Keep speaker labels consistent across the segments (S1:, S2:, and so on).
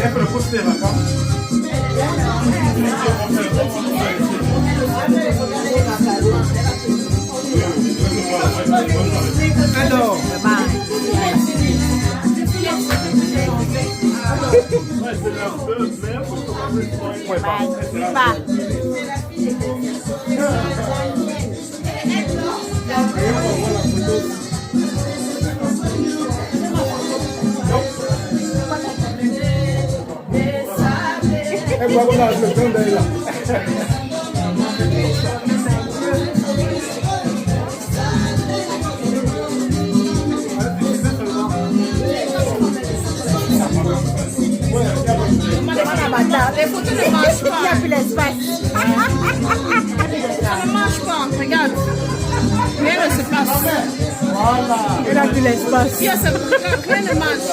S1: Alors,
S2: les photos ne marchent pas. Il n'y a plus l'espace. Ça ne marche pas, regarde. Rien ne se passe.
S1: voilà. Il a plus l'espace.
S2: Rien ne marche.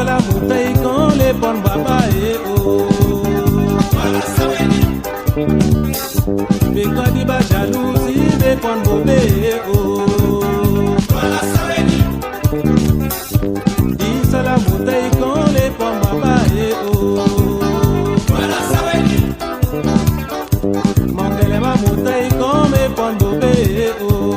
S3: la bouteille quand les bonnes baba et oh. Mais quand il va jalousie, les bonnes bobé et oh. Dis ça la bouteille quand les bonnes baba et oh. Mandele ma bouteille quand les bonnes bobé et oh.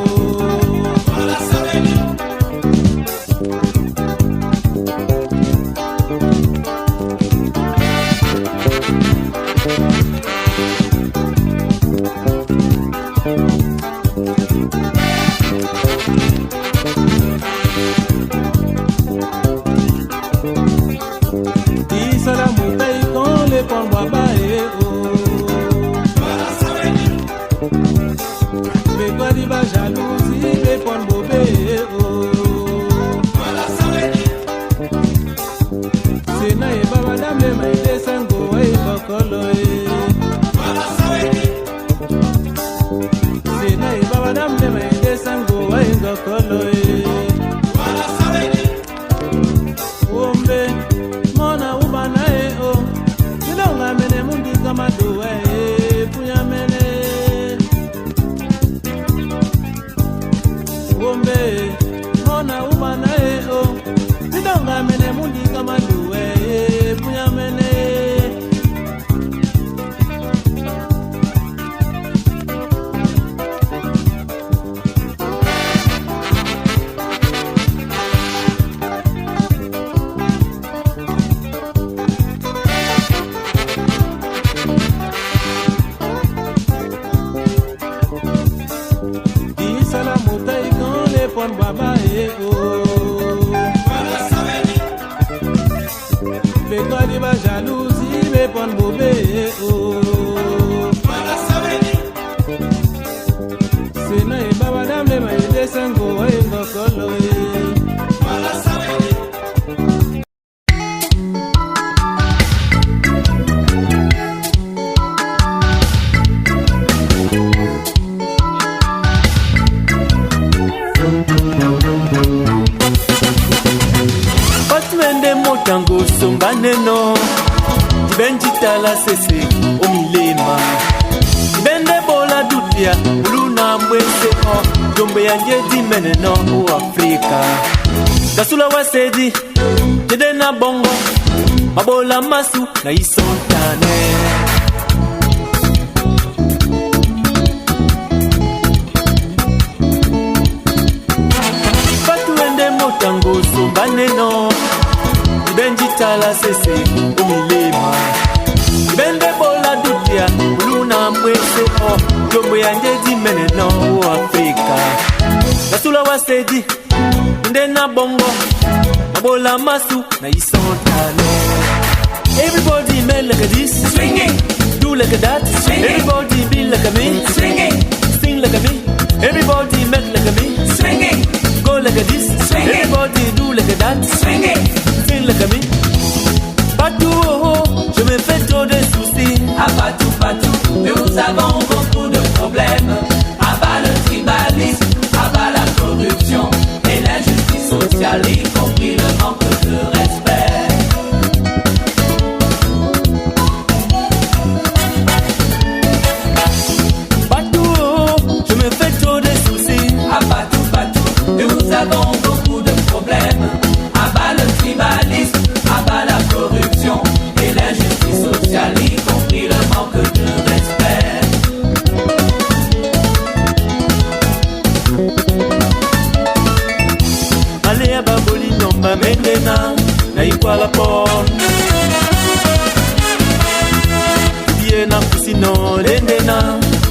S4: Sedi, Jedena Bongo, Mabola Masu, na Isontane. Fatu ende motango, Sumbane moneno Benji tala sese umilema Bende bola dutia Uluna mwese o Jombo ya njedi meneno Afrika Nasula wasedi Ndena bongo Mabola masu na isontane Everybody man like this Swinging Do like that Swinging. Everybody be like me Swinging Sing like me Everybody make like me Swinging Go like this Swinging. Everybody do like that Swinging Sing like me Patou oh oh Je me fais trop de soucis
S5: Ah patou patou Nous avons beaucoup de problèmes Ah bas le tribalisme Ah bas la corruption Et l'injustice sociale y compris le manque de respect Nous avons beaucoup de problèmes. Abat le tribalisme, abat la corruption et l'injustice sociale, y compris le manque de respect.
S4: Allez à Baboli, Nomba Mendena, Naïkwa la porte. Viena Kusino, Lendena,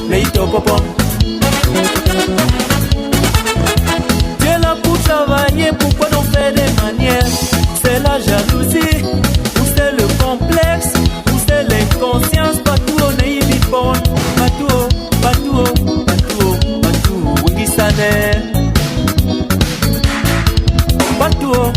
S4: Naïto Popon. Travailler, pourquoi on fait des manières? C'est la jalousie, ou c'est le complexe, ou c'est l'inconscience. Partout on est vivant, partout, oui ça n'est. Partout.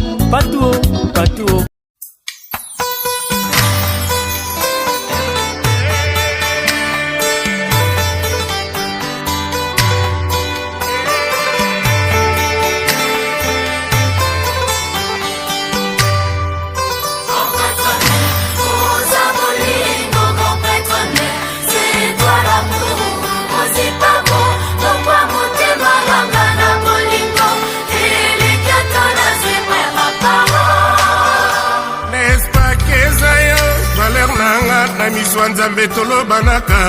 S6: Nzambe tolobanaka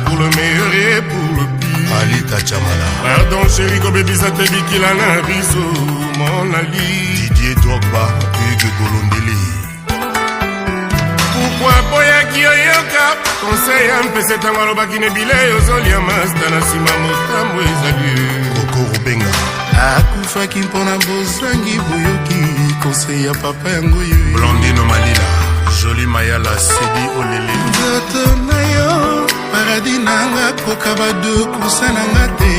S6: pour le meilleur et pour le pire. Alita Chamala. Pardon chéri ko bebisa te bikila na biso mon Ali. Didier Drogba, Hugues Golondeli. Pourquoi boya kiyoyoka conseil mpese tango alobaki ne bile ozolia masta na sima motambo ezali. Koko Rubenga akufaki mpona bozangi boyoki conseil ya papa yango yo. Blondino Malila Joli Mayala Sedi Olele Nzoto na yo Paradis nanga kokaba de kusana ngate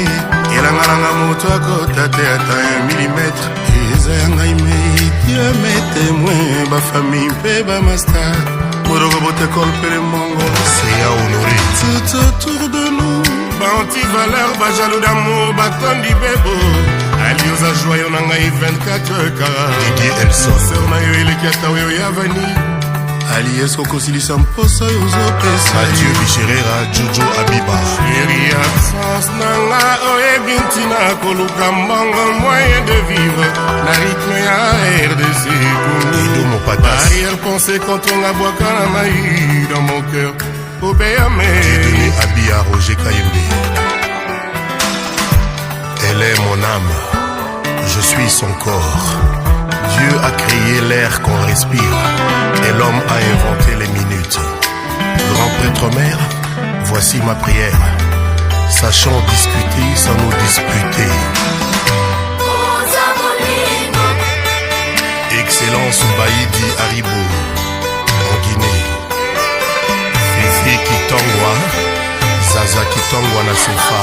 S6: Elanga nanga moto akota te ata 1 millimetre Eza yanga ime Dieu me témoin Ba famille pe ba master Moroko bote kolpe le mongo C'est à honorer Tout autour de nous Ba anti-valeur Ba jaloux d'amour Ba tondi bebo Alioza joyau nanga i 24 kara Didier Elson Sœur na yo elekiata yo yavani Alies kokosilisa mposa yozopesa Mathieu Bicherera, Jojo Abiba Chéri absence nanga oyebi ntina koluka mbongo moyen de vivre Na rythme ya RDC Ido Mopatas Arrière pensée quand on a boaka na maï dans mon cœur Obeyame Dieudonné Abia Roger Kayembe Elle est mon âme Je suis son corps Dieu a créé l'air qu'on respire et l'homme a inventé les minutes. Grand prêtre mère, voici ma prière. Sachons discuter sans nous disputer. Excellence Baïdi Haribo en Guinée. Fifi Kitongwa, Zaza Kitongwa na Sofa.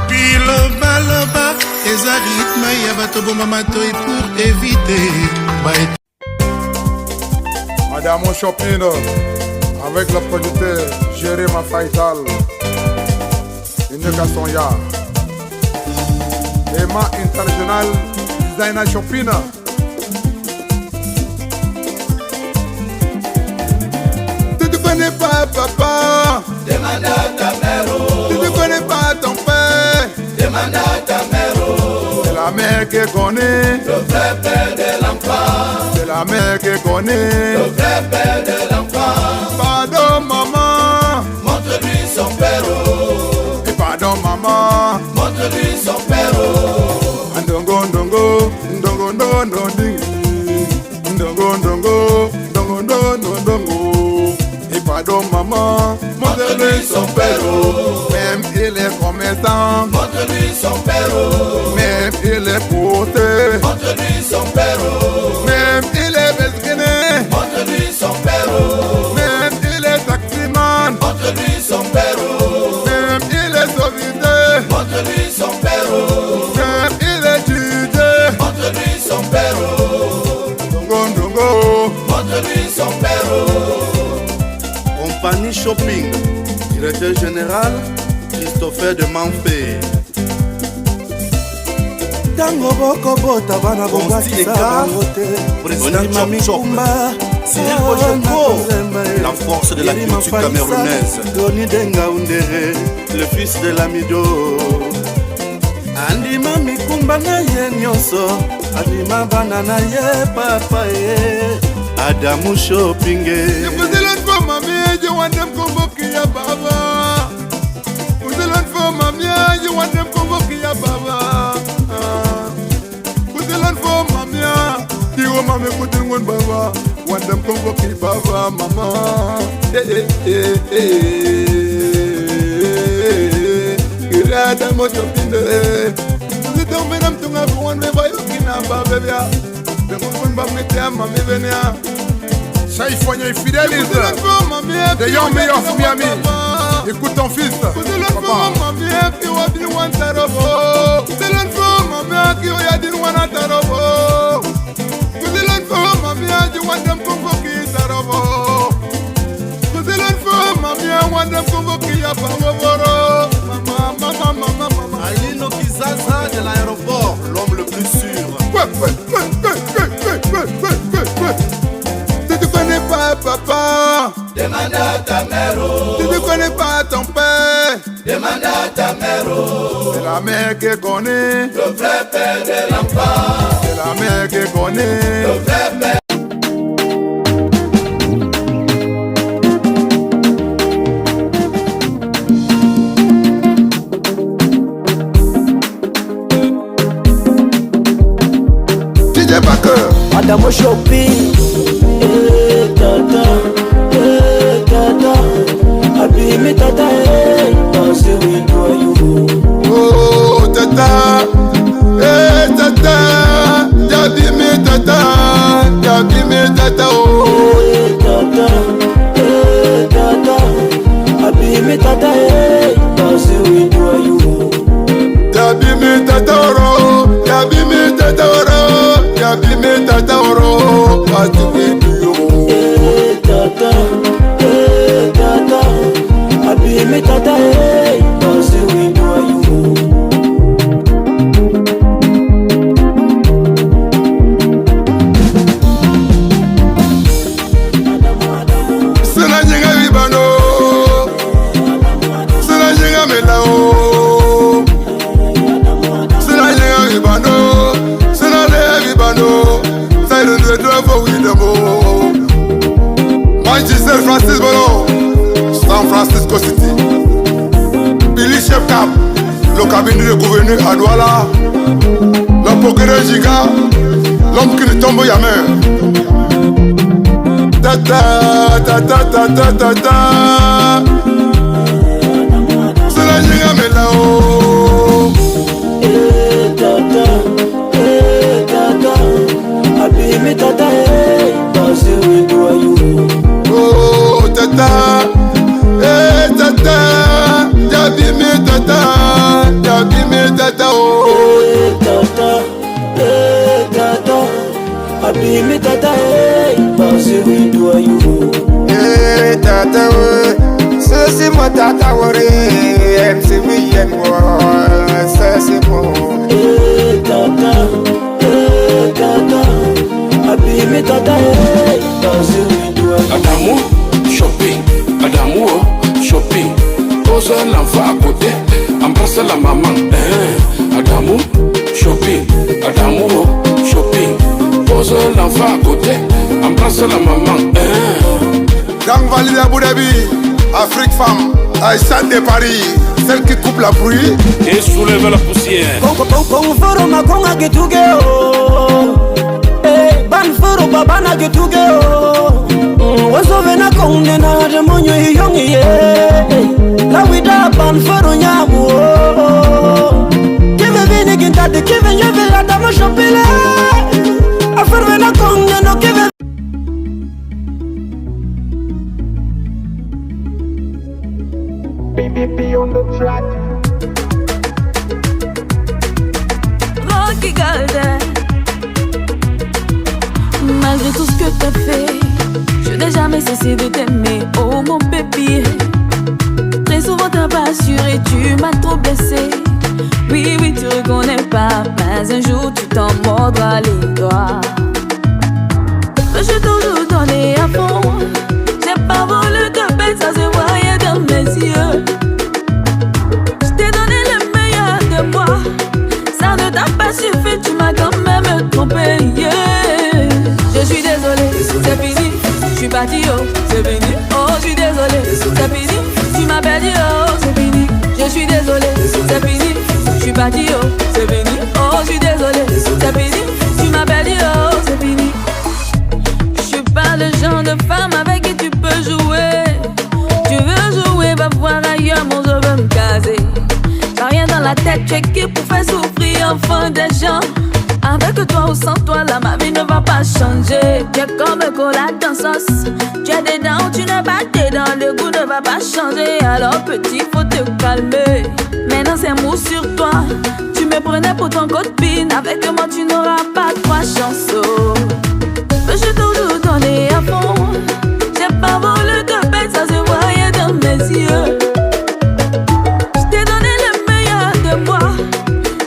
S6: Biloba loba. Eza rythme ya bato bomba matoi pour éviter
S1: Madame Chopin avec le producteur Jéréma Faital Ineka Sonya Emma International Zaina Chopin Tu te connais pas papa
S5: Demande à ta mère.
S1: Tu te connais pas ton père
S5: Demande à ta mère.
S1: C'est la mère qui connaît
S5: le vrai père de l'enfant.
S1: C'est la mère qui connaît
S5: le vrai père de l'enfant.
S1: Pardon maman,
S5: montre-lui son père.
S1: Et pardon maman,
S5: montre-lui son père.
S1: Ndongo ndongo, ndongo ndongo no dingi. Ndongo, ndongo, ndongo, ndongo, ndongo. Et pardon maman, montre-lui son péro. Même il est commerçant, montre-lui son péro. Même il est porté, montre-lui son péro. Même il est besguiné, montre-lui son péro. Même il est taximan, montre-lui son péro. Même il est sauvé, montre-lui son péro. Même il est jugé, montre-lui son péro. Dongo, dongo, montre-lui son péro.
S7: Compagnie Shopping, directeur général Christopher de Manfé.
S3: Tango boko bota bana bongakisa bango te.
S7: Président Mikumba, Cyril Bojenko, la force de la culture camerounaise.
S3: Doni Denga Undere, le fils de l'Amido. Andima Mikumba na ye nyonso, andima bana na ye papa ye. Adamu Shopping.
S1: You want them come back here, Baba. Who's the land for Mamia? You want them come back here, Baba. Who's the land for Mamia? You want Mamma putting one Baba. Want them come back here, Baba, Mama. Hey, hey, hey, hey. You read them what you're in the. You tell me I'm to have one baby, you can have a baby. The one back with them, Mammy Venia. Saïfonia est fidèle, the young mayor of Miami. Écoute ton fils, papa.
S7: Alino Kizaza de l'aéroport, l'homme le plus sûr.
S1: Papa,
S5: demande à ta mère.
S1: Tu ne connais pas ton père,
S5: Demande à ta mère.
S1: C'est la mère qui connaît
S5: Le vrai père de l'enfant.
S1: C'est la mère qui connaît
S5: Le vrai père.
S1: DJ Baker
S8: Madame Shopping. Tata, tata, abimi tata, danse we do you.
S1: Oh tata, tata, yabimi tata, oh
S8: tata, tata, abimi tata, danse we do you.
S1: Yabimi tata oro, yabimi tata oro, yabimi tata oro, what we do.
S8: Tata, tata, abimi tata, danse we do you.
S1: Sena nyenga vibano, sena nyenga melao, sena nyenga vibano, sena le vibano, silent the driver with the mo. Manchester Francis Bolo, San Francisco City, Billy Chef Cap, le cabinet de gouverneur à Douala, l'homme procureur Giga, l'homme qui ne tombe jamais. Tata, tata, tata, tata. C'est la giga melao.
S8: Tata, tata, abimi tata, danse we do you.
S1: Oh tata, tata, yabimi tata, oh
S8: tata, tata, abimi tata, danse we do you.
S1: Tata, c'est moi tata, MC William, c'est moi.
S8: Tata, tata, abimi tata, danse we do you.
S9: Adamu Shopping, Adamu Shopping. Pose l'enfant à côté, embrasse la maman. Adamu Shopping, Adamu Shopping. Pose l'enfant à côté, embrasse la maman.
S1: Gang valide Abu Dhabi, Afrique femme, Aïssa de Paris, celle qui coupe la pluie
S9: et soulève la poussière.
S8: Kongo foroma konga kituge o. bana getuge o wazo na konde na de monyo yongi ye la wida ban faro nyabu keve vini ginta de keve nyeve la dama chopele afer na konde no keve
S10: BBB on the track.
S11: Rocky Golden. Malgré tout ce que t'as fait, je n'ai jamais cessé de t'aimer, oh mon bébé. Très souvent t'as pas assuré, tu m'as trop blessé. Oui, oui, tu reconnais pas, mais un jour tu t'en mordras les doigts. Je suis toujours donné à fond, j'ai pas voulu te perdre, ça se voyait dans mes yeux. Je t'ai donné le meilleur de moi, ça ne t'a pas suffi, tu m'as quand même trompé, yeah. Je suis désolé, c'est fini, je suis parti, oh, c'est fini. Oh, je suis désolé, c'est fini, tu m'as perdu, oh, c'est fini. Je suis désolé, c'est fini, je suis parti, oh, c'est fini. Oh, je suis désolé, c'est fini, tu m'as perdu, oh, c'est fini. Je suis pas le genre de femme avec qui tu peux jouer. Tu veux jouer, va voir ailleurs, mon je veux me caser. J'ai rien dans la tête, tu es qui pour faire souffrir enfin des gens. Avec toi ou sans toi, là, ma vie ne va pas changer. Tu es comme un cola dans sauce. Tu es dedans, tu n'es pas dedans. Le goût ne va pas changer. Alors petit, faut te calmer. Maintenant c'est mou sur toi. Tu me prenais pour ton copine. Avec moi tu n'auras pas trois chances. Je suis toujours donné à fond. J'ai pas voulu te perdre, ça se voyait dans mes yeux. Je t'ai donné le meilleur de moi.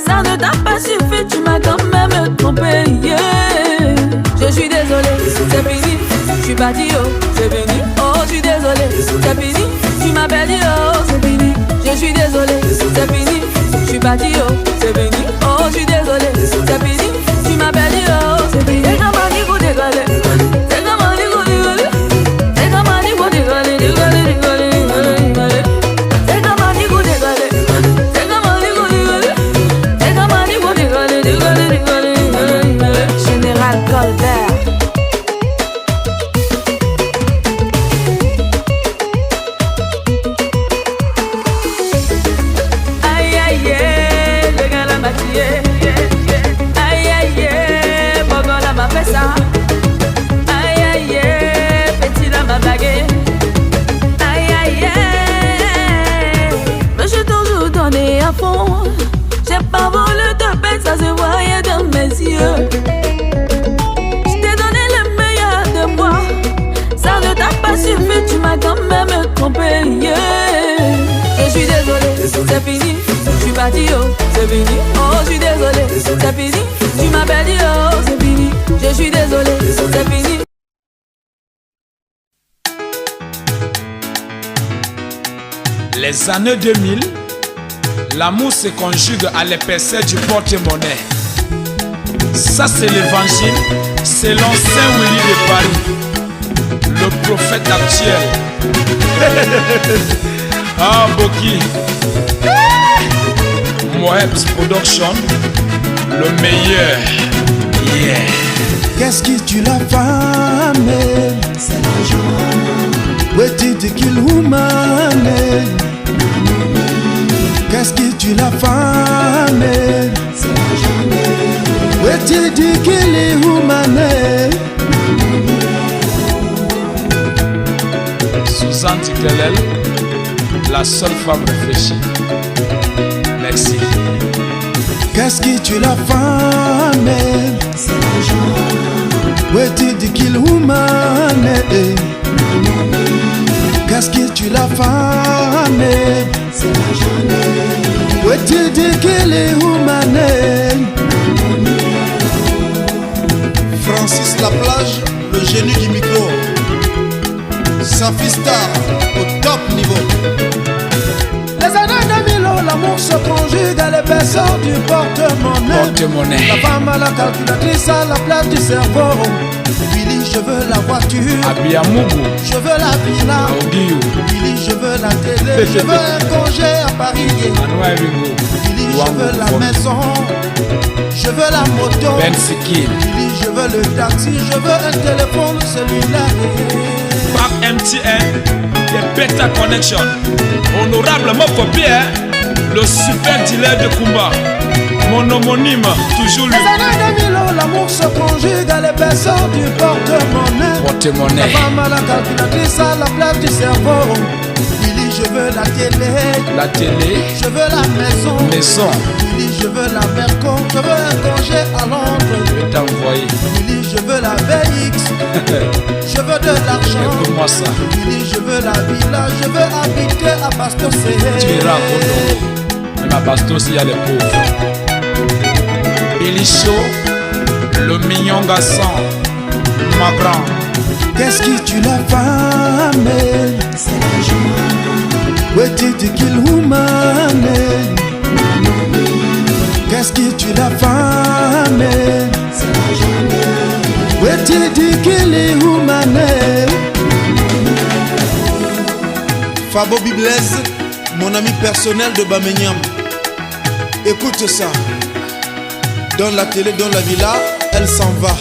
S11: Ça ne t'a pas suffi, tu m'as quand même trompé, yeah. Je suis désolé, c'est fini. Je suis parti, oh, c'est fini. Oh, je suis désolé, c'est fini. Tu m'as perdu, oh, c'est fini. Je suis désolé, c'est fini. Je suis parti, oh, c'est fini. Oh, je suis désolé, c'est fini. Tu m'as perdu, oh, c'est fini. C'est comme un niveau dégalé. C'est comme un niveau dégalé. C'est comme un niveau dégalé, dégalé, dégalé, dégalé. C'est comme un niveau dégalé. C'est comme un niveau dégalé. C'est comme un niveau dégalé, dégalé, dégalé, dégalé. Général Colbert. Aïe aïe aïe, le gars là m'a tué. Aïe aïe aïe, mon gars là m'a fait ça. Aïe aïe aïe, petit là m'a blagué. Aïe aïe aïe, mais j'ai toujours donné à fond. J'ai pas voulu te perdre, ça se voyait dans mes yeux. Je t'ai donné le meilleur de moi. Ça ne t'a pas suffi, tu m'as quand même trompé, yeah. Je suis désolé, c'est fini. Je suis parti, oh, c'est fini. Oh, je suis désolé, c'est fini. Tu m'as perdu, oh, c'est fini. Je suis désolé, c'est fini.
S12: Les années 2000, l'amour se conjugue à l'épaisseur du porte-monnaie. Ça c'est l'évangile selon Saint Willy de Paris, le prophète actuel. Ah Boki, Moebs Production, le meilleur. Yeah.
S13: Qu'est-ce qui tue la femme? C'est l'argent. Ouais, tu dis qu'il woman. Qu'est-ce qui tue la femme? C'est l'argent. Ouais, tu dis qu'il est woman.
S12: Suzanne Tikelel, la seule femme réfléchie. Merci.
S13: Qu'est-ce qui tue la femme? C'est l'argent. Ouais, tu dis qu'il woman. Qu'est-ce qui tue la femme? C'est l'argent. Ouais, tu dis qu'il est woman.
S7: Francis Laplage, le génie du micro. Safi Star, au top niveau.
S13: Les années 2000, l'amour se conjugue à l'épaisseur du porte-monnaie. La femme à la calculatrice à la place du cerveau. Willy, je veux la voiture.
S12: Abiamugu.
S13: Je veux la villa.
S12: Aogiu.
S13: Willy, je veux veux la télé, je veux un congé à Paris. Billy, je veux la maison, je veux la moto. Billy, je veux le taxi, je veux un téléphone cellulaire.
S12: Par MTN, des Beta Connection. Honorablement copié, le super dealer de Kumba. Mon homonyme, toujours lui.
S13: Les années 2000, l'amour se conjugue à l'épaisseur du porte-monnaie. La femme à la calculatrice à la place du cerveau. Billy, je veux la télé. Je veux la maison. Billy, je veux la Merco. Je veux un congé à Londres.
S12: Je vais t'envoyer.
S13: Billy, je veux la VX. Je veux de l'argent.
S12: Écoute-moi ça.
S13: Billy, je veux la villa. Je veux habiter à Bastos.
S12: Tu iras à Kono. Même à Bastos, il y a les pauvres. Billy Show, le mignon garçon, ma grande.
S13: Qu'est-ce qui tue la femme? C'est l'argent. Ouais, tu dis qu'il woman. Qu'est-ce qui tue la femme? C'est l'argent. Ouais, tu dis qu'il est woman. Fabo Biblez, mon ami personnel de Bamenyam. Écoute ça. Dans la télé, dans la villa, elle s'en va.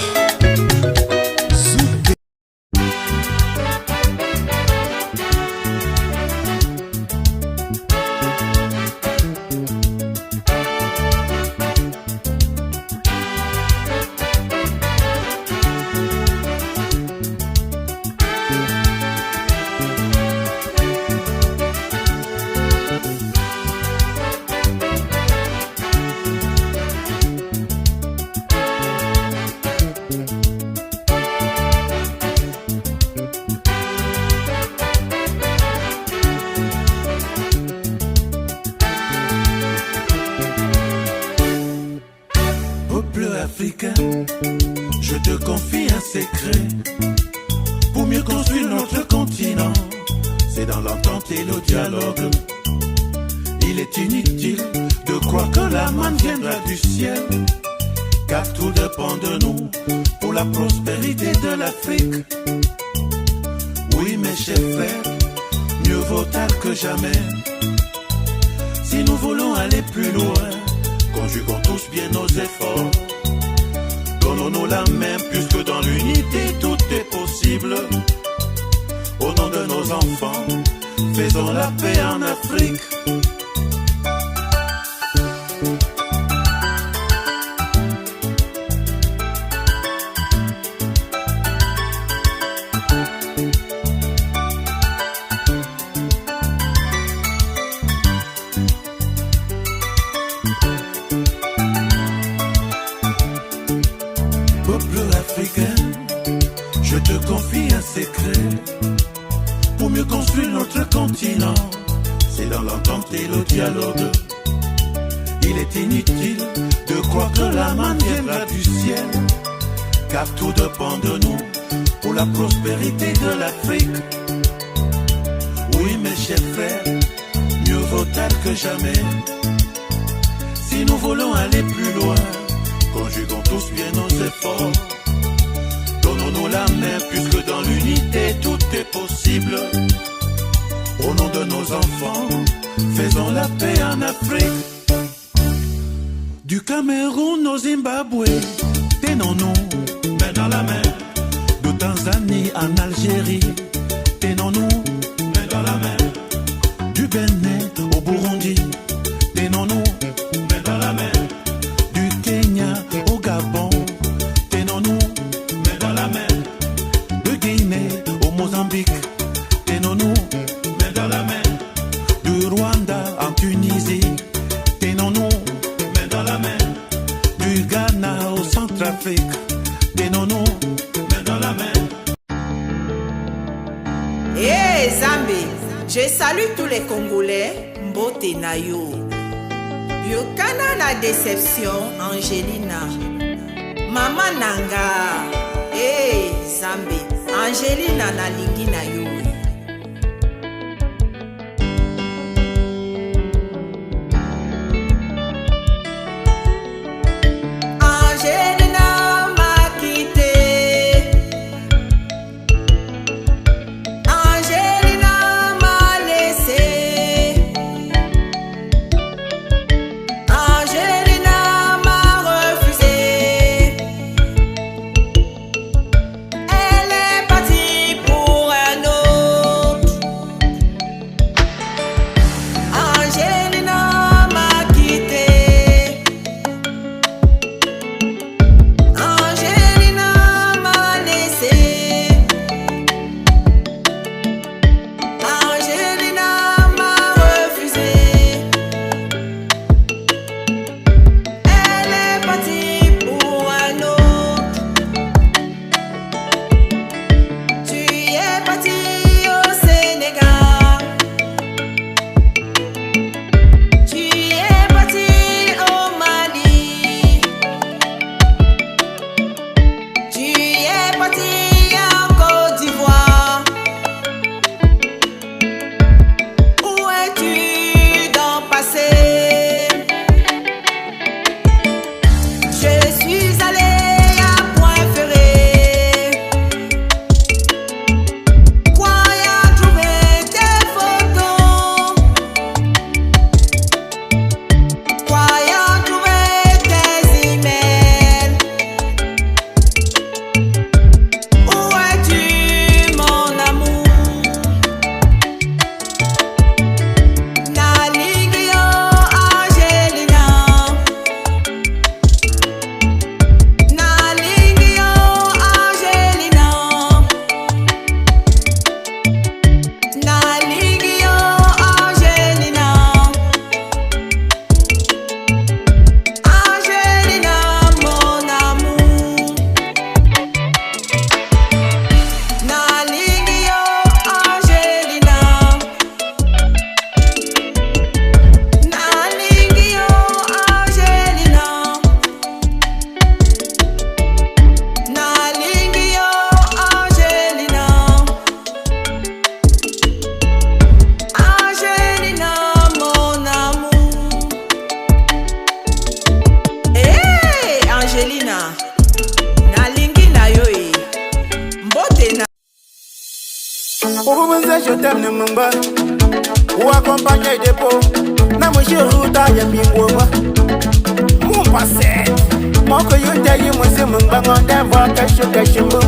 S3: Je te confie un secret. Pour mieux construire notre continent, c'est dans l'entente et le dialogue. Il est inutile de croire que la manne viendra du ciel, car tout dépend de nous pour la prospérité de l'Afrique. Oui, mes chers frères, mieux vaut tard que jamais. Si nous voulons aller plus loin, conjuguons tous bien nos efforts. Donnons-nous la main, puisque dans l'unité tout est possible. Au nom de nos enfants, faisons la paix en Afrique. Je te confie un secret. Pour mieux construire notre continent, c'est dans l'entente et le dialogue. Il est inutile de croire que la manne viendra du ciel, car tout dépend de nous pour la prospérité de l'Afrique. Oui, mes chers frères, mieux vaut tard que jamais. Si nous voulons aller plus loin, conjuguons tous bien nos efforts. Donnons-nous la main, puisque dans l'unité tout est possible. Au nom de nos enfants, faisons la paix en Afrique. Du Cameroun au Zimbabwe, tenons-nous main dans la main. De Tanzanie en Algérie, tenons-nous main dans la main. Du Bénin au Burundi, tenons-nous main dans la main. Du Kenya au Gabon, tenons-nous main dans la main. De Guinée au Mozambique, tenons-nous main dans la main. Du Rwanda en Tunisie, tenons-nous main dans la main. Du Ghana au Centrafrique, tenons-nous main dans la main.
S10: Hey Zambé, je salue tous les Congolais, Mbote Nayo. Yokana na déception, Angelina. Mama Nanga. Hey Zambé, Angelina na lingi na yo.
S14: Pour vous je t'aime ne m'emba. Ou accompagner des pots. Na mon chéri ta ya bingo. Mon passé. Mon que you tell you moi c'est mon bango d'avoir caché moi.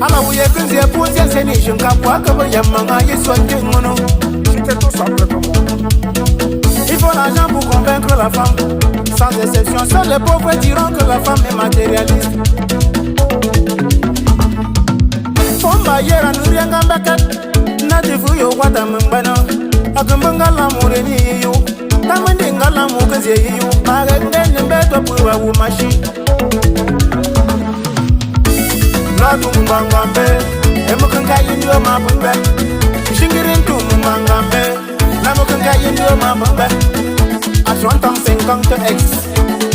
S14: Alors vous y êtes que j'ai posé c'est ni je n'capoi que vous y a manga y soit que mon. C'était tout simple comme il faut l'argent pour convaincre la femme. Sans exception, seuls les pauvres diront que la femme est matérialiste. Pomba yera nuria ngambaka natifu yo wata mbana akambanga la mureni yo tamande ngala mukaze yo magende mbeto puwa umashi Latu mbangambe emukanga yindio mabumbe shingirin tu mbangambe namukanga yindio mabumbe à 30 ans 50 ex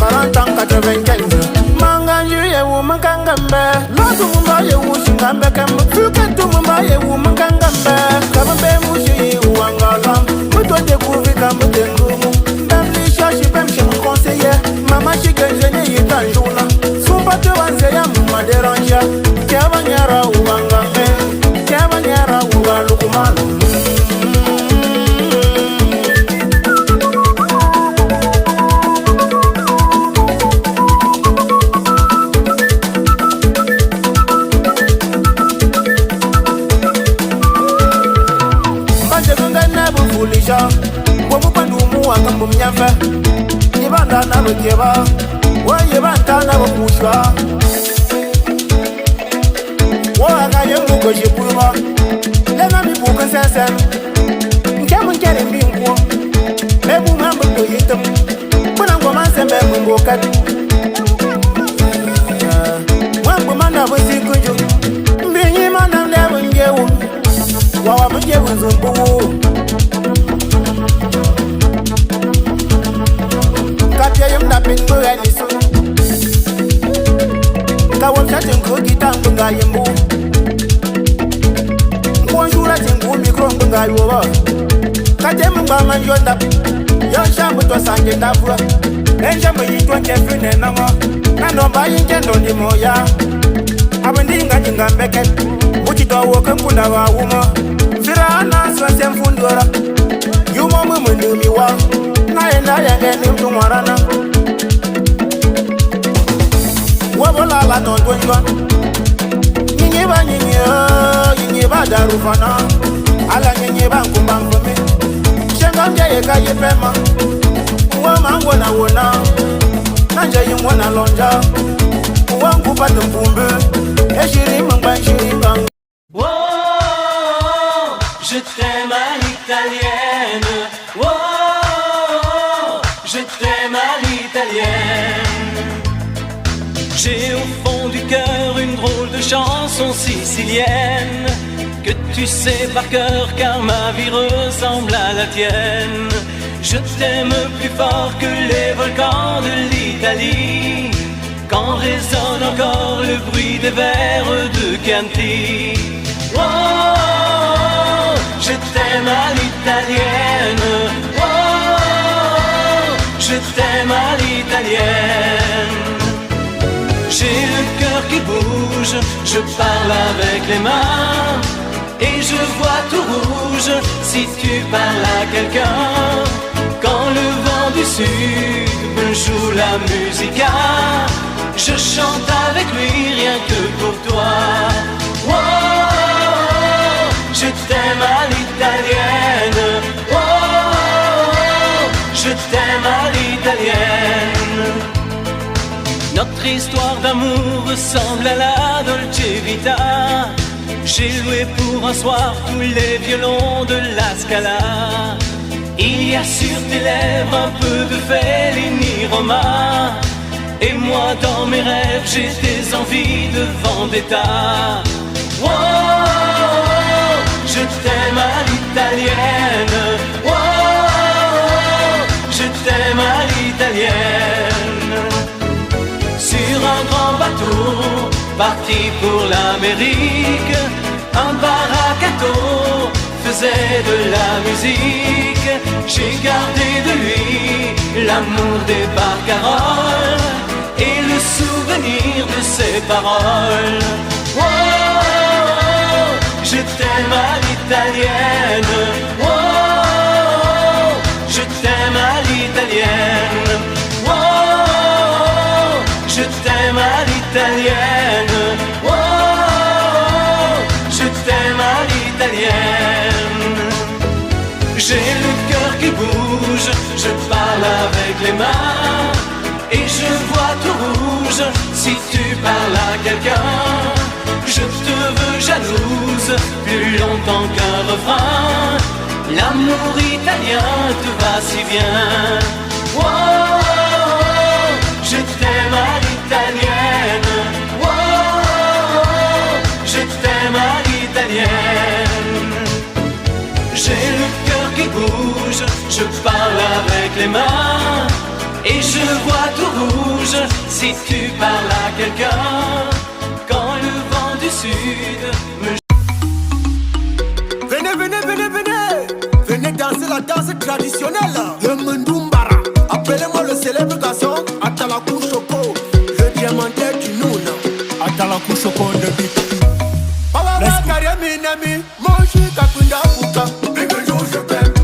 S14: 40 ans 95 manganju ye woman kangambe Latu mumba ye wushingambe kambe fuketu mumba ye woman kangambe kabambe mushi wangalam muto de kuvi kambe tengumu damli shashi bemshi conseiller mama shigenjene yitanjuna sumba te wanze ya muma deranja Kevanyara uwangambe Kevanyara uwalukumanu Wakambu mnyafe Yibanda na wekeba Wa yibanda na wakushwa Wa agaye mbuko jipuma Lena mibuka sesen Nkemu nkere mbinkuo Mebu mambu kuyitum Kuna ngoma sembe mbukat Mwambu manda wasikunju Mbinyi manda mlebu njewu Wawa mjewu nzumbu Kapyayım da bin mühendisu Kawam şatın kugitan bungayım bu Bonjour tingu mikro bungayo ba Katem bangan yonda Yon shambu to sanje davra Enja myi to kefine namo Nando bayin kendo ni moya Abendinga jinga mbeke Uchito woken kuna wa wuma Vira ana swasem fundora Yumo mumundumi wa Naenda yangeni mtumwarana Wabola la tondwenjwa Nyinyiba nyinyiba darufana Ala nyinyiba nkumbangome Shenga mjeye kaye pema Uwa mango na wona Nanja yimwa na lonja Uwa nkupa tumpumbe Eshiri mungba shiri mbang
S5: Oh, je t'aime à l'italienne. Oh, je t'aime à l'italienne. J'ai au fond du cœur une drôle de chanson sicilienne que tu sais par cœur car ma vie ressemble à la tienne. Je t'aime plus fort que les volcans de l'Italie quand résonne encore le bruit des vers de Chianti. Oh, je t'aime à l'italienne. Oh, je t'aime à l'italienne. J'ai le cœur qui bouge, je parle avec les mains et je vois tout rouge si tu parles à quelqu'un. Quand le vent du sud me joue la musica, je chante avec lui rien que pour toi. Oh, je t'aime à l'italienne. Oh, je t'aime à l'italienne. Notre histoire d'amour ressemble à la Dolce Vita. J'ai loué pour un soir tous les violons de la Scala. Il y a sur tes lèvres un peu de Fellini Roma. Et moi dans mes rêves j'ai des envies de vendetta. Oh, je t'aime à l'italienne. Oh, je t'aime à l'italienne. Sur un grand bateau, parti pour l'Amérique, un baracato faisait de la musique. J'ai gardé de lui l'amour des barcaroles et le souvenir de ses paroles. Oh, je t'aime à les mains. Et je vois tout rouge si tu parles à quelqu'un. Je te veux jalouse plus longtemps qu'un refrain. L'amour italien te va si bien. Oh, oh, oh, je t'aime à l'italienne. Oh, oh, oh, je t'aime à l'italienne. J'ai le cœur qui bouge, je parle avec les mains. Et je vois tout rouge si tu parles à quelqu'un. Quand le vent du sud me...
S14: Venez, venez, venez, venez. Venez danser la danse traditionnelle. Le Mundumbara. Appelez-moi le célèbre garçon Atalakou Choco. Le diamanté du Nouna. Atalakou Choco de Bip. Papa Kariami Nami. Monchi Kakunda Fuka. Big Joe je t'aime.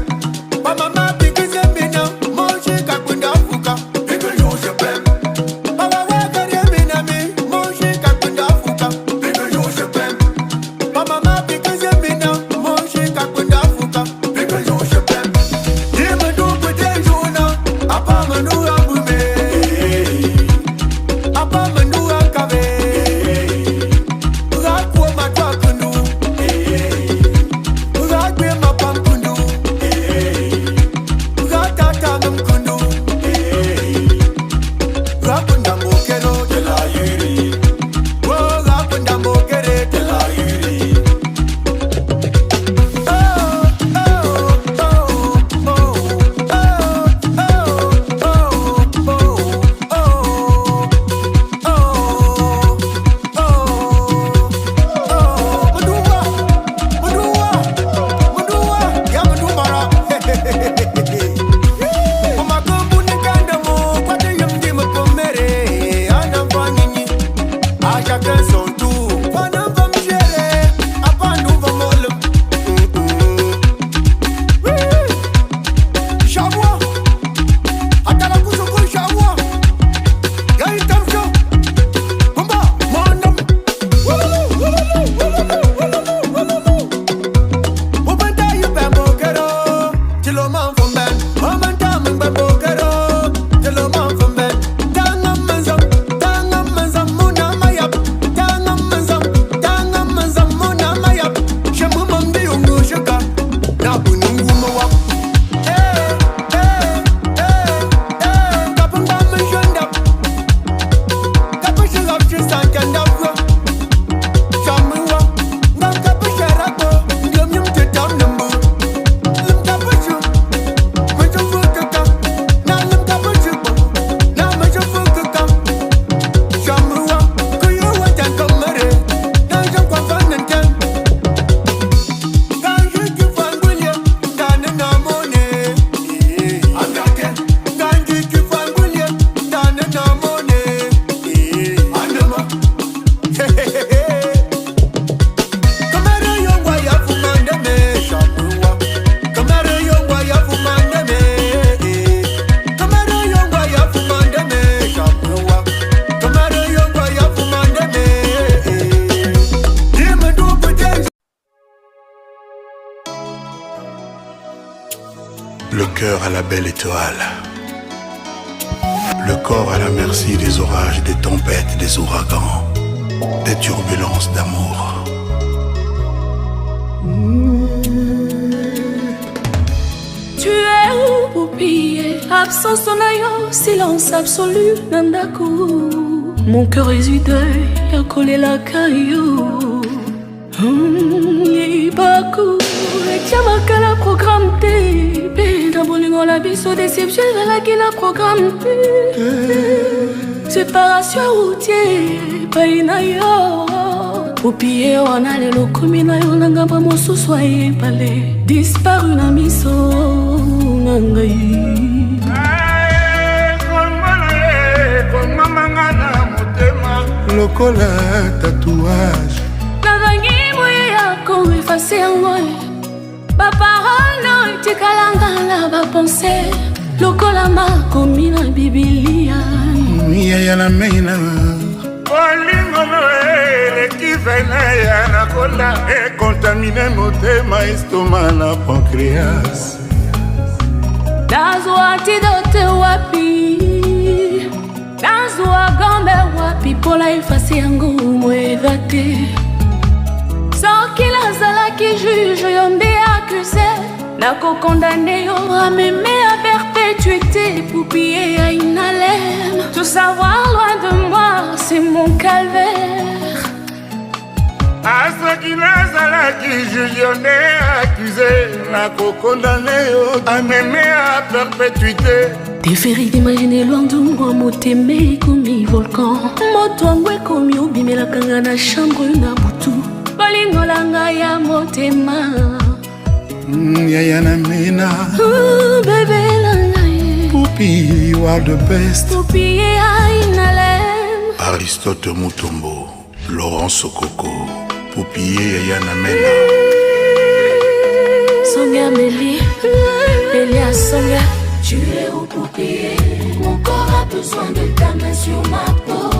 S14: Papa ma Big Zemina. Monchi Kakunda Fuka. Big Joe je t'aime. Papa Kariami Nami. Monchi Kakunda Fuka. Big Joe je t'aime. Papa ma Big Zemina. Monchi Kakunda Fuka. Big Joe je t'aime. Dis-moi d'où peut-être journal. Apa Manu Abume. Apa Manu Akabe. Rakwo Matwakundu. Rakwe Mapamkundu. Ratatanam Kundu. Rapunda Mokero de la Yuri. Oh, Rapunda Mokere de la Yuri. Chacun son tour. Pendant va me gérer, après nous va molle. Chabois, Atalakou Choco Chabois. Y'a une tension. Combat, mon homme. Mobanta you be bokero, tilo man from ben. Mobanta man be bokero, tilo man from ben. Tangam manzam, muna mayap. Tangam manzam, muna mayap. Shemu mamdi ungu shuka, na bunungu mawap. Kapun ba man shundap. Kapun shugap shisan kandapwa. Shamuwa, ngam kapun sharako. Ngam yum tetam nambu. Lim kapun shu, manchum fukaka. Na lim kapun shu, na manchum fukaka. Shamuwa, kuyu watan kamare. Na jam kwa fanantan. Ganji kifan gulye, dana namone. Andake. Ganji kifan gulye, dana namone. Anama. Kamara yongwa ya fumande me. Shamuwa. Kamara yongwa ya fumande me. Kamara yongwa ya fumande me. Shamuwa. Kamara yongwa ya fumande me. Dis-moi d'où peut-être.
S3: Le cœur à la belle étoile. Le corps à la merci des orages, des tempêtes, des ouragans, des turbulences d'amour.
S11: Tu es où pour piller? Absence en aïe, silence absolu, nandaku. Mon cœur est du deuil, a collé la caillou. Ibaku, et tiens la programme T. Dans bolingo la biso déception, la qui la programme T. Séparation routière, pas inayo. Pour piller, on a les locaux, minayo, nanga pas mon sous-soye, palais. Disparu na miso, nangayi.
S6: Lokola tatouage.
S11: Navangi moya ko effacer yango. Ba parole no tikalanga la ba pensée. Lokola makomi na Biblia.
S6: Yaya na meina. Bolingo no eleki vena ya nakola contaminer motema estoma na pancréas.
S11: Nazwa tidote wapi, nazwa gombe wapi, pola efasi yangu mwevate. Soki nazalaki juge yo nde accusé, nako condamné yo à m'aimer à perpétuité, poupiller à inalem. Tout savoir loin de moi, c'est mon calvaire.
S6: Asoki nazalaki juge yo nde accusé, nako condamné yo à m'aimer à perpétuité.
S11: T'es féri d'imaginer loin de moi, motémé comme volcan. Motwangwe comme yobi, mais la kanga na chambre na butu. Bolingo langa ya motema.
S6: Yaya na mina.
S11: Bébé langa ye.
S6: Pupi, you are the best.
S11: Pupi ya inalem.
S6: Aristote Mutombo, Laurent Sokoko, Pupi Yaya na mena.
S11: Songa Meli, Elia Songa. Tu es au poupée, mon corps a besoin de ta main sur ma peau.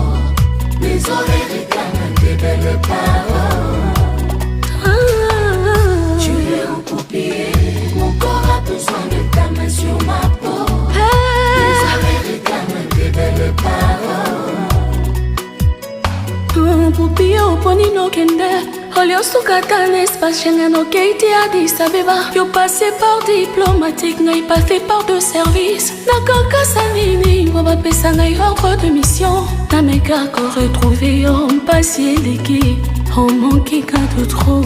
S11: Mes oreilles réclament tes belles paroles. Tu es au poupée, mon corps a besoin de ta main sur ma peau. Mes oreilles réclament tes belles paroles. Poupée au poni no kende. Olio sukata l'espace Schengen au Kaiti Addis Abeba. Yo passé par diplomatique, n'aille pas fait par de service. Nakaka sanini, waba pesa n'aille ordre de mission. Nameka qu'on retrouvé en passé l'équipe. On manquait qu'un de trop.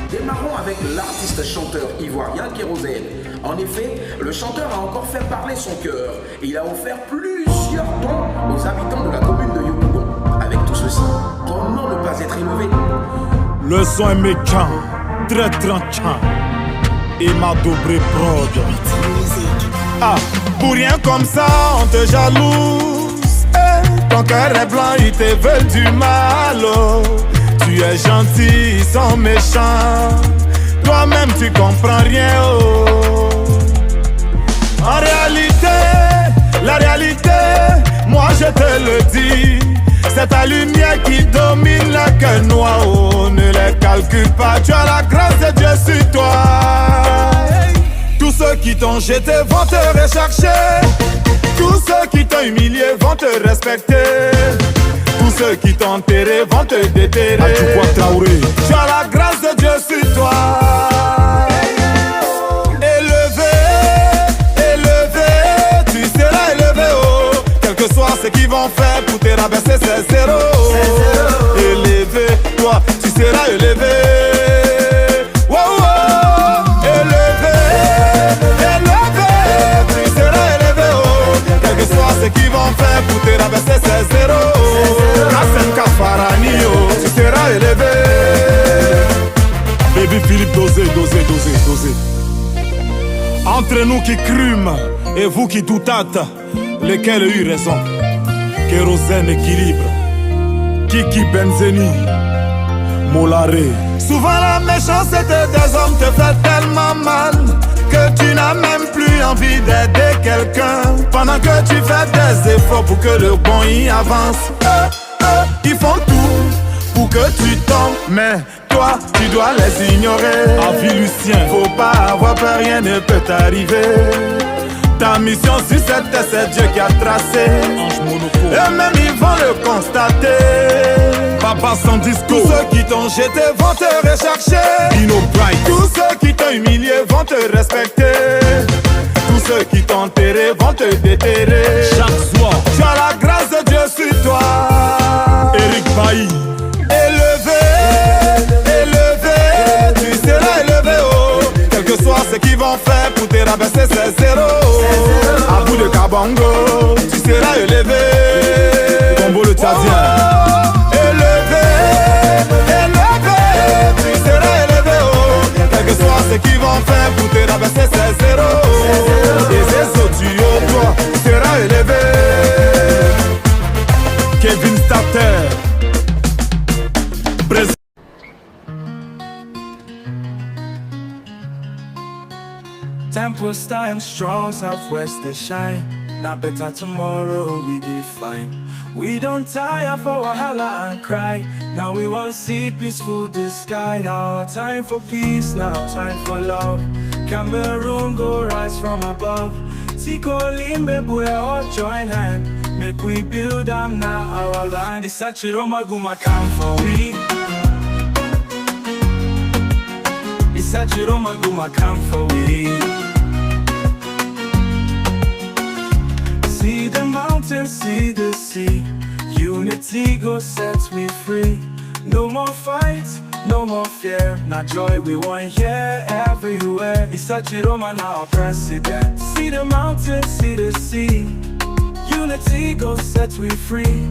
S15: Démarrons avec l'artiste chanteur ivoirien Kérosène. En effet, le chanteur a encore fait parler son cœur. Il a offert plusieurs dons aux habitants de la commune de Yopougon. Avec tout ceci, comment ne pas être innové?
S16: Le son est méchant, très tranchant. Et m'a doublé prod. Ah, pour rien comme ça, on te jalouse. Ton cœur est blanc, il te veut du mal. Oh. Tu es gentil, ils sont méchants. Toi-même, tu comprends rien. Oh. En réalité, la réalité, moi je te le dis. C'est ta lumière qui domine le cœur noir. Oh, ne les calcule pas, tu as la grâce de Dieu sur toi. Tous ceux qui t'ont jeté vont te rechercher. Tous ceux qui t'ont humilié vont te respecter. Tous ceux qui t'ont enterré vont te déterrer. Tu as la grâce de Dieu sur toi. Élevé, élevé, tu seras élevé. Oh, quel que soit ce qu'ils vont faire pour te rabaisser, c'est zéro. Élevé, toi, tu seras élevé. Wow, wow. Élevé, élevé, tu seras élevé. Oh, quel que soit ce qu'ils vont faire pour te rabaisser, c'est zéro. Kassem Kafarani, oh, tu seras élevé. Baby Philippe, dosez, dosez, dosez, dosez. Entre nous qui crûmes et vous qui doutâtes, lesquels eu raison? Kérosène équilibre, Kiki Benzeni, Molaré. Souvent la méchanceté des hommes te fait tellement mal que tu n'as même plus envie d'aider quelqu'un. Pendant que tu fais des efforts pour que le bon y avance, ils font tout pour que tu tombes, mais toi tu dois les ignorer. Avis Lucien, faut pas avoir peur, rien ne peut t'arriver. Ta mission sur cette terre, c'est Dieu qui a tracé. Et même ils vont le constater. Papa sans discours. Tous ceux qui t'ont jeté vont te rechercher. Dino Bright. Tous ceux qui t'ont humilié vont te respecter. Tous ceux qui t'ont enterré vont te déterrer. Chaque soir, tu as la grâce de Dieu sur toi. Eric Bailly. Élevé, élevé, tu seras élevé. Oh, quel que soit ce qu'ils vont faire pour te rabaisser, c'est zéro. À bout de Kabongo, tu seras élevé. Combo le Tchadien. Élevé, élevé, tu seras élevé. Oh, quel que soit ce qu'ils vont faire pour te rabaisser, c'est zéro. Et c'est ça, tu toi, tu seras élevé. Kevin Stater.
S17: Temple style strong, Southwest they shine. Not better tomorrow, we define. We don't tire for wahala and cry. Now we want to see peaceful the sky. Now time for peace, now time for love. Cameroon go rise from above. Tiko Limbe boy all join hand. Make we build them now our land. It's such a Roma Guma come for we. It's such a Roma Guma come for we. See the mountains, see the sea. Unity go sets me free. No more fights, no more fear. Now joy we want here everywhere. It's such a Roma now our president. See the mountains, see the sea. Unity go set we free.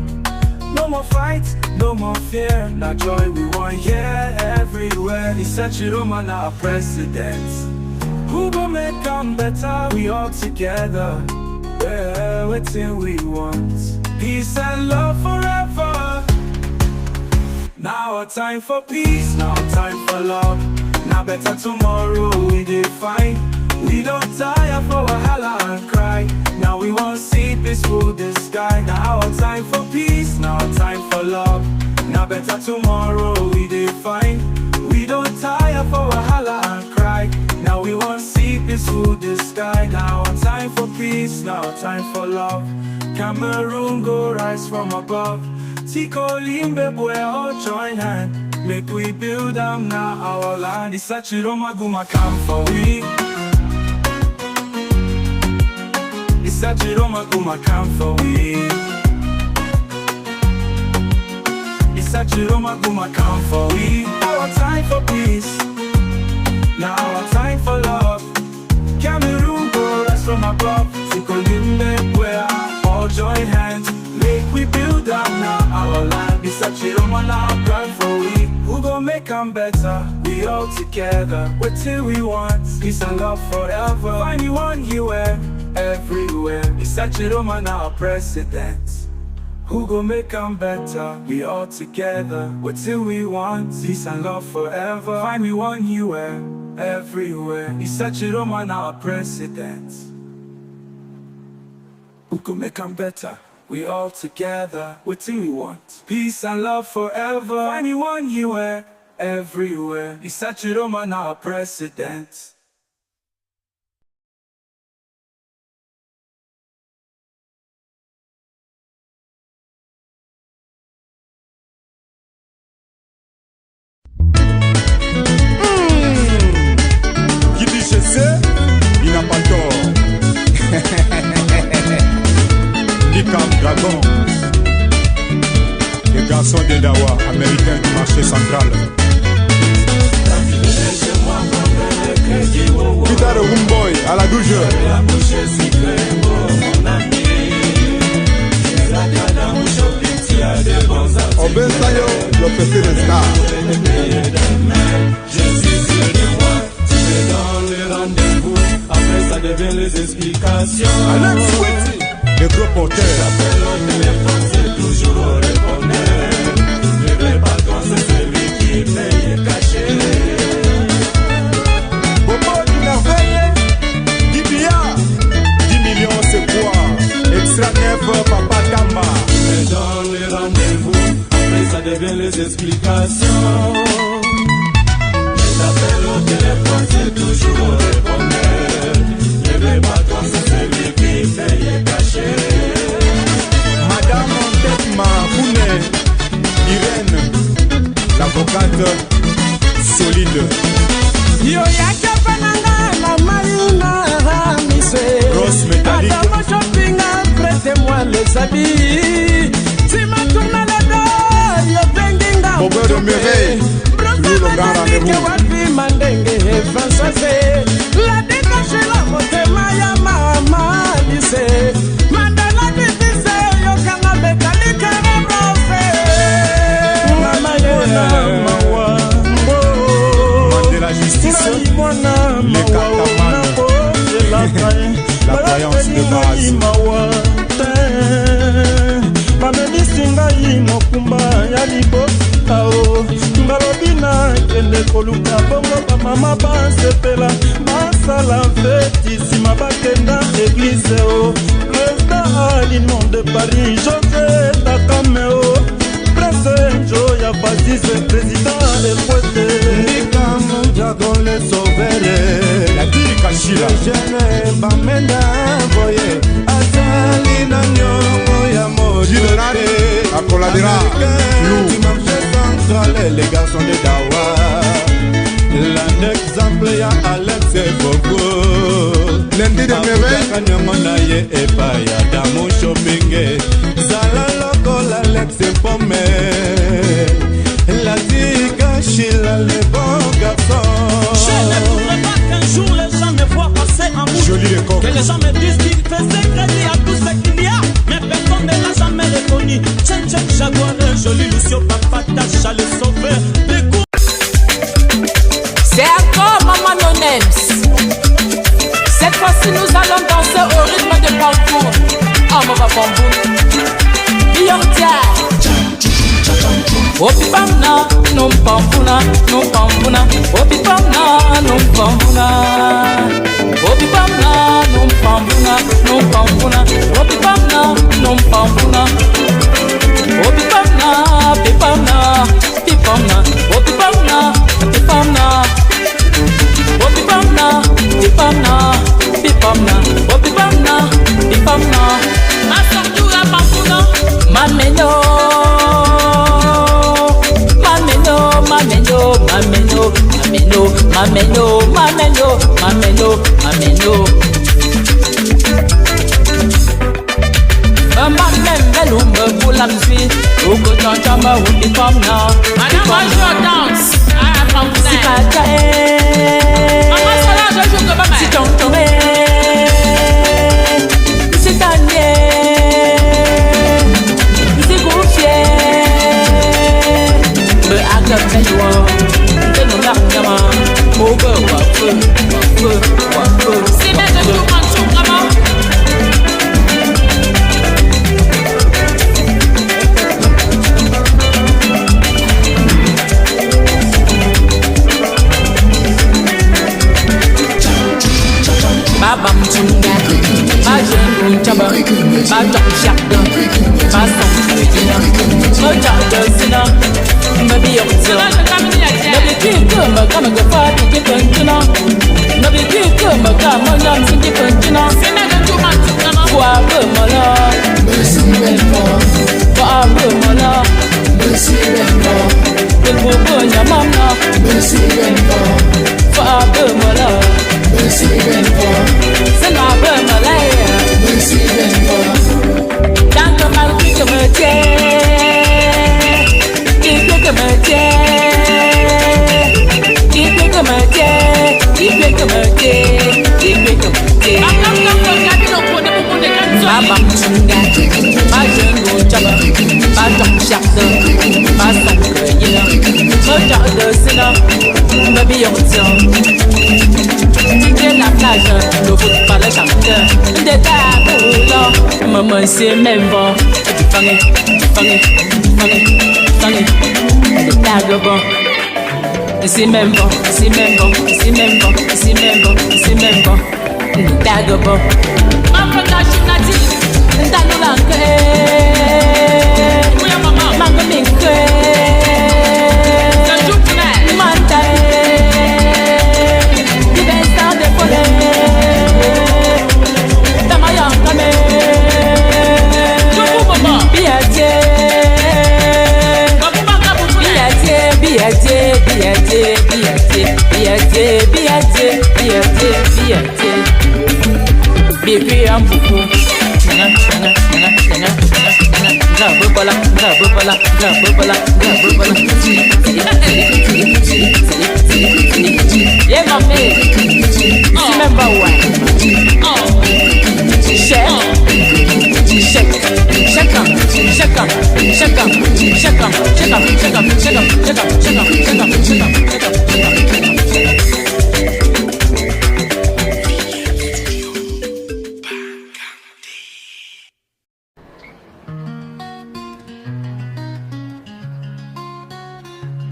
S17: No more fights, no more fear. Now joy we want here everywhere. It's such a Roma now our president. Who go make them better? We all together. Yeah, waiting we want. Peace and love forever. Now a time for peace, now a time for love. Now better tomorrow we define. We don't tire for wahala and cry. Now we want to see peaceful the sky. Now a time for peace, now a time for love. Now better tomorrow we define. We don't tire for wahala and cry. Now we want to see peaceful the sky. Now a time for peace, now a time for love. Cameroon go rise from above. Tiko Limbe boy all join hand. Make we build them now our land. It's such a Roma Guma come for we. It's such a Roma Guma come for we. It's such a Roma Guma come for we. Our time for peace. Now our time for love. Cameroon go rise from above. Tiko Limbe boy all join hands. Make we build up now our land. Be such a Roma now proud for we. Who gon' make them better? We all together. What till we want? Peace and love forever. Find you one here, everywhere. Be such a Roma now president. Who gon' make them better? We all together. What till we want? Peace and love forever. Find me one here, everywhere. Be such a Roma now president. Who gon' make them better? We all together, what do we want? Peace and love forever. Anyone here, everywhere. He's such a Roma now our president.
S16: Qui dit je sais, il n'a pas tort. Licam Dragon, les garçons de Dawa, américains du marché central. Guitare Rumboy à la douche. Oben Sayo, le PC des stars.
S17: Je suis sûr de moi, tu me donnes les rendez-vous. Après ça devient les explications.
S16: Alex Witty, le gros porteur.
S17: J'appelle au téléphone, c'est toujours au répondeur. Le vrai patron, c'est celui qui paye caché.
S16: Bobo du merveille, 10 milliards, 10 millions c'est quoi? Extra neuf, Papa Tamba.
S17: Me donne les rendez-vous, après ça devient les explications. J'appelle au téléphone, c'est toujours au répondeur. Le vrai patron, c'est celui qui paye caché.
S16: Madame Tête Mahoune, Irène, l'avocate solide.
S8: Yo yaka pananga la marina mise.
S16: Grosse métallique.
S8: Adamo shopping prêtez-moi les habits. Si ma tourne le dos, yo benginga.
S16: Bobo de Merveille, toujours le grand rendez-vous.
S8: Wapi mandenge Françoise. La détache la motema ya mama lise. Mandala divise yo kanga métallique na bronze. Mama yona mawa.
S16: De la justice, les cartamanes, la croyance de base.
S8: bamelisingai mokumba ya libotao balobi na kende koluka bongo bamama basepela basala feti nsima bakenda eglize o président aliment de paris josé takameo prince njo ya basise président ekwete ndikamu jagon le sauvere
S16: Salé, les garçons de Dawa. L'un exemple ya Alex et Bogo.
S1: Lundi de merveille.
S16: Kanyomonaye et Paya Damu Shopping. Zala loco l'Alex et Pomme. La Tika Chila les bons garçons.
S18: Je ne voudrais pas qu'un jour les gens me voient passer en bouche.
S16: Joli les coques.
S18: Que les gens me disent qu'ils faisaient crédit à tout ce qu'il y a. Mais personne ne l'a jamais reconnu. Tchen Tchen Jaguar, joli Lucio Papa Tacha le sauveur.
S19: C'est encore Maman Nonems. Cette fois-ci nous allons danser au rythme de bambou. Oh mon bambou. Biondia. Opipamna, non pampuna, non pampuna. Opipamna, non pampuna. Opipamna, non pampuna, non pampuna. Opipamna, non pampuna. Opipamna, pipamna, pipamna. Opipamna, pipamna. Opipamna, pipamna, pipamna. Opipamna, pipamna. Asordura pampuna, mameno. Mameno, mameno, mameno, mameno, mameno. Mamem belum bulam sui, ugo chama uti pamna.
S2: Madame, what's your dance? I am from
S19: Sikaja
S2: Maman Solange, je joue que maman.
S19: Si tonton si tanye, si goufie, be agam meyo.
S2: Si mais je joue en dessous, vraiment.
S19: Babam chunga, bajen chaba, bajam shakda, basam chujina, moja sina, baby yokzila, baby kikuma kama gafati kipenchina, baby kikuma kama nyamsi kipenchina.
S2: Si mais je joue en dessous, vraiment.
S19: Wabe mala, wabe mala, wabe nyamamna, wabe mala. C'est ma bonne malaya. Dans ton mal qui te me tient, qui te me tient, qui te me tient, qui te me tient, qui te me tient. Baba mchunga, bajengo chaba, bajong shakda, basang kuyina, moja de sina, baby yokzong. La plage, le foot par le chanteur. Des tabous, maman c'est même bon. Tu fangé, des tagos. C'est même bon, c'est même bon, c'est même bon, c'est même bon, c'est même bon. Des tagos. Maman la chinati, t'as la clé. Oui maman, maman me clé. Baby, I'm fufu. Yeah, my man. See me bow. Shake, shake, shake up, shake up, shake up, shake up, shake up, shake up, shake up, shake up, shake up, shake up, shake up, shake up, shake up.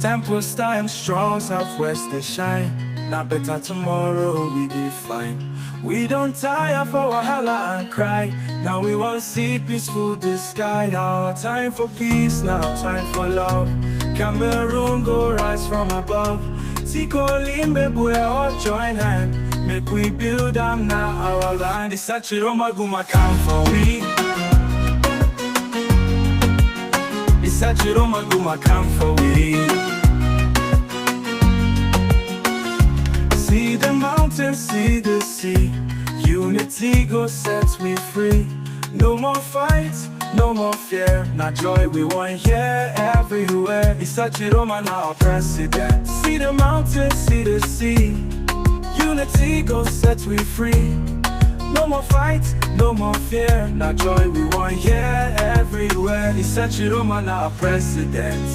S17: Tempest time strong, southwest they shine. Not better tomorrow, we be fine. We don't tire for wahala and cry. Now we want to see peaceful this sky. Now time for peace, now time for love. Cameroon go rise from above. Tiko Limbe, we all join hand. Make we build them now our land. It's such a Roma Guma come for we. It's such a Roman woman come for me. See the mountains, see the sea. Unity go sets me free. No more fights, no more fear. Now joy we want here everywhere. It's such a Roman our president. See the mountains, see the sea. Unity go set we free. No more fights, no more fear. Now joy we want here everywhere. It's such a Roman our president.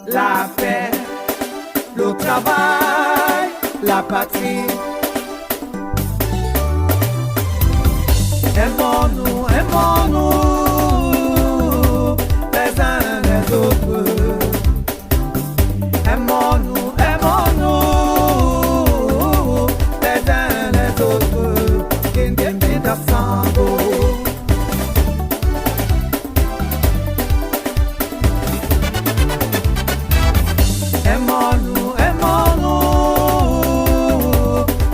S14: La paix, le travail, la patrie. Aimons-nous, aimons-nous, les uns les autres. Aimons-nous, aimons-nous, les uns les autres. Kendembe d'Assango. Aimons-nous, aimons-nous,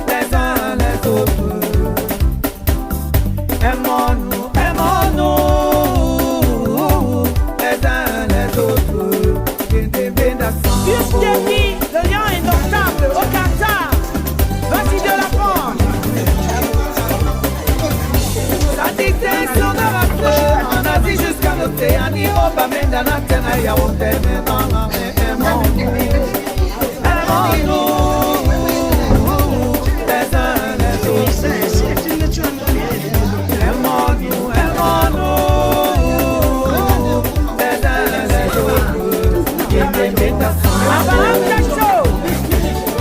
S14: les uns les autres. Aimons-nous, aimons-nous, les uns les autres.
S18: Juste dit, le lien est notable au Qatar. Vas-y de la France.
S14: La distinction de la fleur, en Asie jusqu'à l'Océanie, au Bamenda, Natena, Yaoundé, Aimons-nous, les uns les autres. Aimons-nous, aimons-nous, les uns les autres.
S18: Abraham Cacho,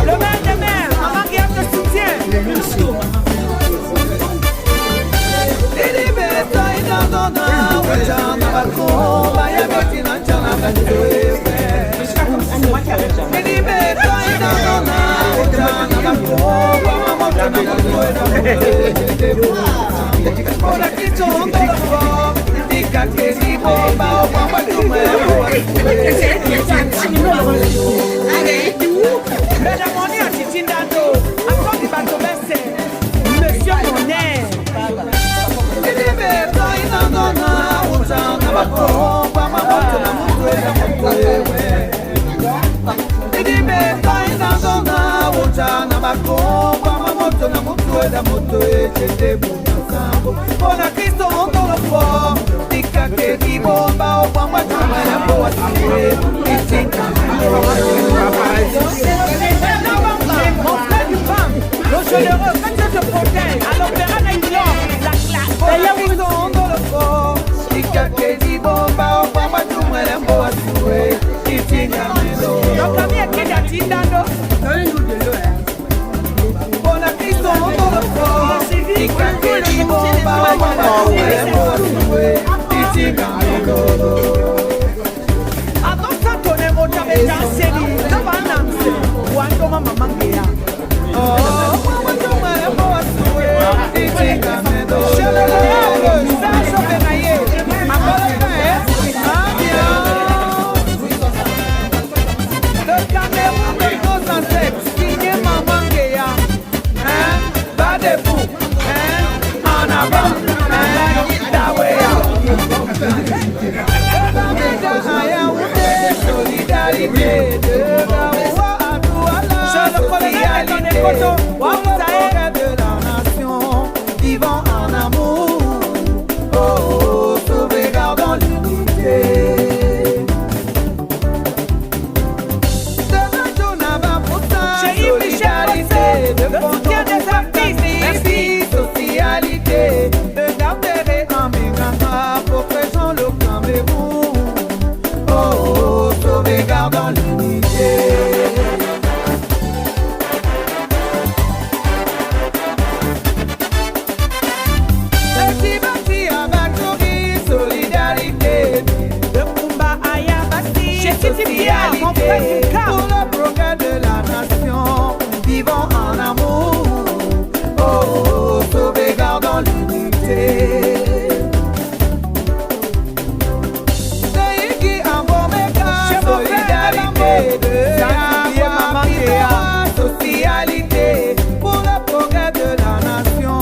S18: le maire des maires, avant qu'il y ait de soutien. Monsieur Monet. Le généreux, quand je te protège, à l'opéra d'Aïlon, la classe. Donc, la mie est qui a dit d'ando? Donnez-nous de l'eau. Bon, la piste, on dans le fort. Attends, ça connaît mon jamais dansé. Ça va en amse. Ou un comment maman guéa.
S14: De la nation, vivant en amour, oh, sauvegardons l'unité. Demain, Jonava pour ça, solidarité, de soutien des artistes, merci, socialité, de garder en Mégana, protégeons le Cameroun, oh, sauvegardons l'unité. Pour le progrès de la nation, vivons en amour, oh, sauvegardons l'unité. Solidarité, de la socialité, pour le progrès de la nation.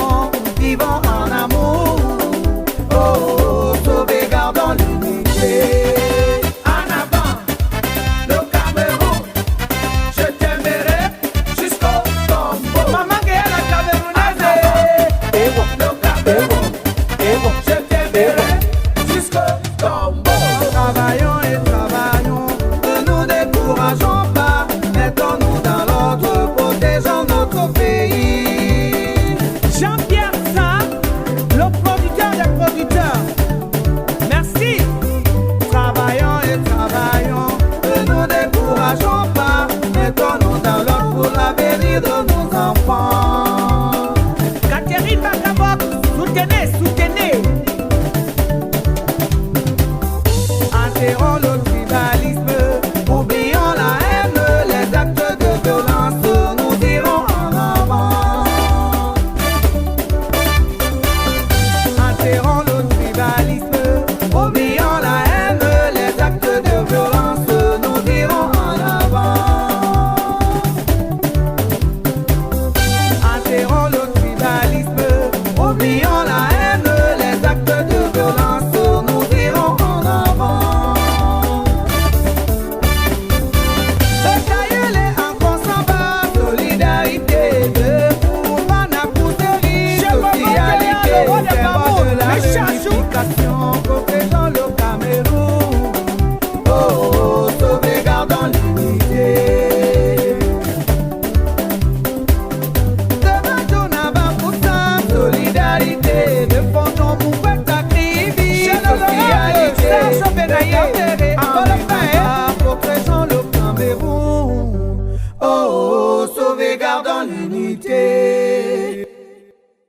S8: de